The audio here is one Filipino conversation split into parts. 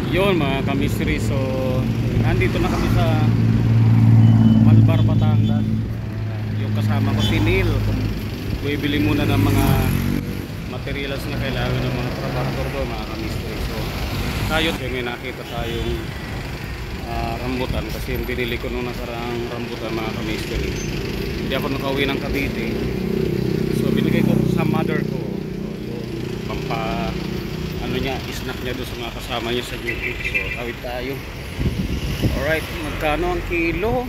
Yun mga kamistri, so nandito na kami sa Malbar, Batangas. Yung kasama ko si Neil, kung bibili muna ng mga materials na kailangan ng mga trabador ko mga kamistri. So tayo may nakita tayong rambutan, kasi yung binili ko nung nakaraang rambutan mga kamistri, hindi ako nakauwi ng Cavite, so binigay ko sa mother ko. So yun, pampa ano niya, snack niya doon sa mga kasama niya sa duty. So tawid tayo. Alright, magkano ang kilo?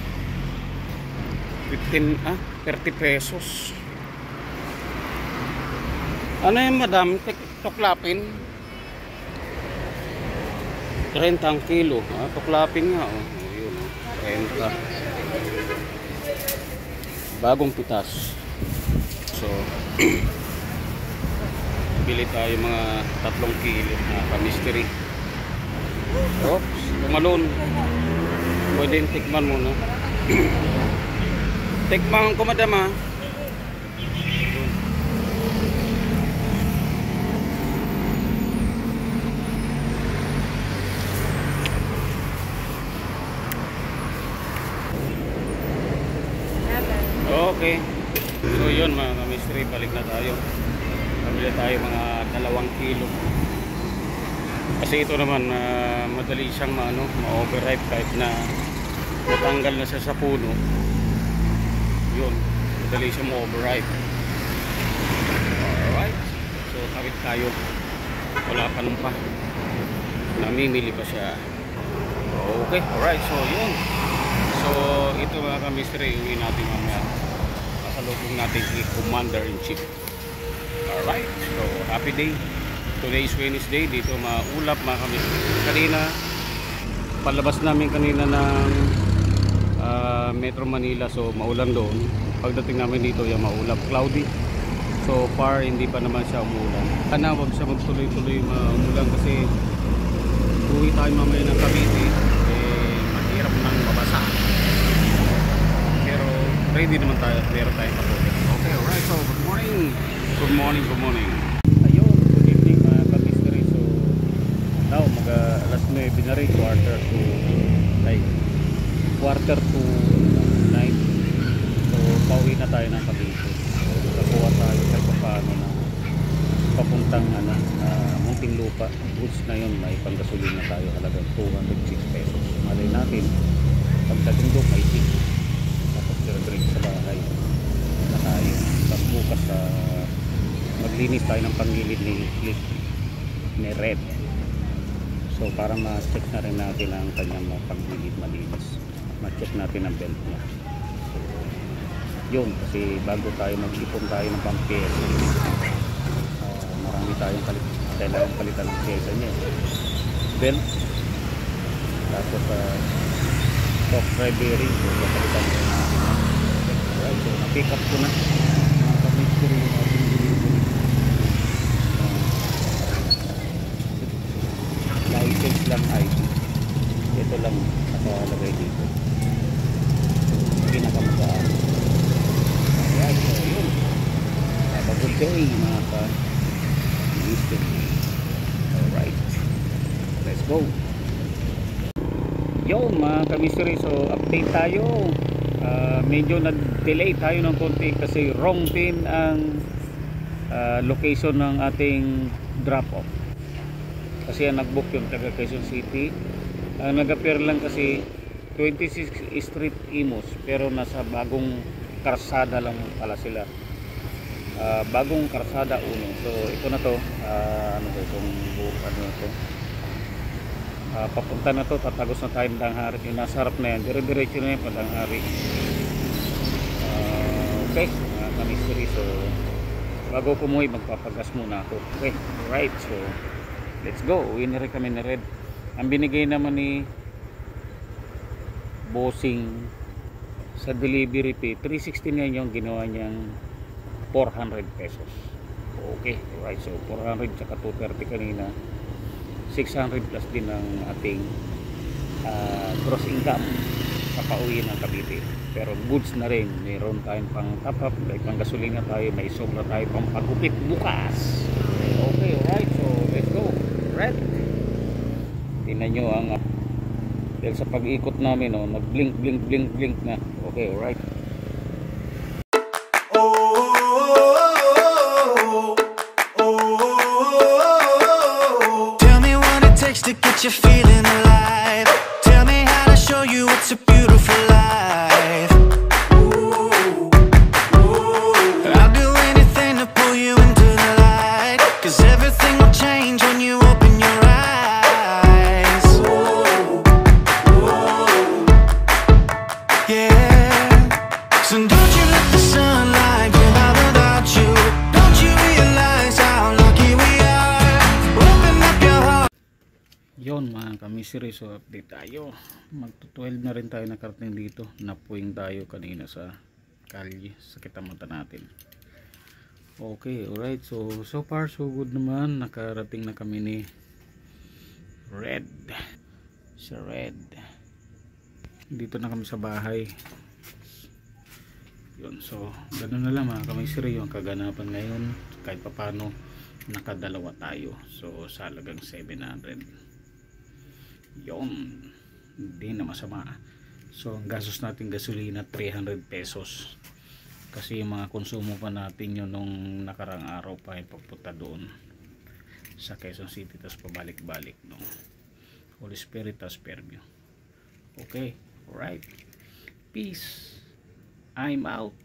30 pesos. Ano yung madam? Tuklapin 30 ang kilo. Tuklapin nga, oh. Ayun, 30. Bagong pitas. So bili tayo mga 3 kilo na kamisteri. Oops, tumalon. Pwede tikman muna. Tikman ko madam, ha. Okay. So yun mga kamisteri, balik na tayo. Pabili tayo mga 2 kilo. Kasi ito naman madali siyang ma-overripe kahit na natanggal na siya sa puno. Yun, madali siyang ma-overripe. Alright. So tawid tayo. Wala pa nung pa. Namimili pa siya. Okay, alright. So yun. So ito mga kamisteri, uwi natin mamaya. Pasalubong natin si Commander-in-Chief. Alright, so happy day. Today is Wednesday. Dito maulap mga kamisteri. Kanina palabas namin kanina ng Metro Manila, so maulan doon. Pagdating namin dito yung maulap, cloudy. So far hindi pa naman siya umulan. Sana wag siya magtuloy-tuloy umulan, kasi uwi tayo mamaya ng Cavite, mahirap nang mabasa. Pero ready naman tayo, meron tayong patuloy. Okay, alright, so good morning. Good morning, good morning. Ayun, good evening mga kamisteri. So now alas 9 na rin, quarter to 9. So pauwi na tayo ng Cavite. So nakakuha tayo kahit paano na papuntang Muntinlupa. Goods na yun, may panggasolin na tayo, halagang 206 pesos. Malay natin pagdating doon may tip, tapos direct sa bahay na tayo. Tapos bukas maglinis tayo ng panggilid ni Red. So para ma-check na rin natin ang kanyang panggilid malinis, ma-check natin ang belt niya. So yun, kasi bago tayo mag-ipon tayo ng pampiyesa, marami tayong kailangan palitan ng pyesa niya, belt, tapos top drive bearing. So palitan ko na. Alright, so na-pick up ko na mga kamisteri yung ating delivery. License lang, ID. Ito lang nakalagay dito, pinakamagaan. Ayan, so yun, have a good day mga ka-kamisteri. Alright, let's go. Yo mga kamisteri, so update tayo. Medyo nag-delay tayo ng konti kasi wrong pin ang location ng ating drop-off. Kasi ang nag-book yung taga Quezon City. Ang nag-appear lang kasi 26 Street Imus, pero nasa bagong karsada lang pala sila. Bagong karsada 1. So ito na to, papunta na to, tatagos na tayo ng Danghari. Yung nasa harap na yan, dire-diretso na yan pa Danghari. Okay mga kamisteri, so bago kumuwi magpapagas muna ako. Okay, alright, so let's go. Uwi na rin kami na Red. Ang binigay naman ni bossing sa delivery fee, 360 na yung ginawa niyang 400 pesos. Okay, alright, so 400 tsaka 230 kanina, 600 plus din ang ating gross income sa pauwi ng Cavite. Pero goods na rin, mayroon tayong pang top up, may pang gasolina tayo, may sobra tayo pang pagupit bukas. Okay, alright, so let's go. Red, tingnan nyo ang dahil sa pag-ikot namin, oh, nag blink blink blink blink na. Okay, alright. Tell me what it takes to get you feeling alive. Tell me how to show you it's a beautiful life. I'll do anything to pull you into the light, 'cause everything will change when you open your eyes. Yeah. So don't you let the sunlight go by without you. Don't you realize how lucky we are? Open up your heart. Yon mga kamisiri, so update tayo. Magto-12 na rin tayo nakarating dito. Napuwing tayo kanina sa kalye sa kitamata natin. Okay, alright. So far so good naman. Nakarating na kami ni Red. Sa Red. Dito na kami sa bahay. Yun, so ganoon na lang mga kamisiri yung kaganapan ngayon. Kahit papano nakadalawa tayo. So sa halagang 700. Yun, hindi na masama. So ang gastos natin gasolina 300 pesos, kasi yung mga konsumo pa natin yun nung nakarang araw pa yung pagpunta doon sa Quezon City, tapos pabalik-balik no Holy Spirit tas Fairview. Okay, alright, peace, I'm out.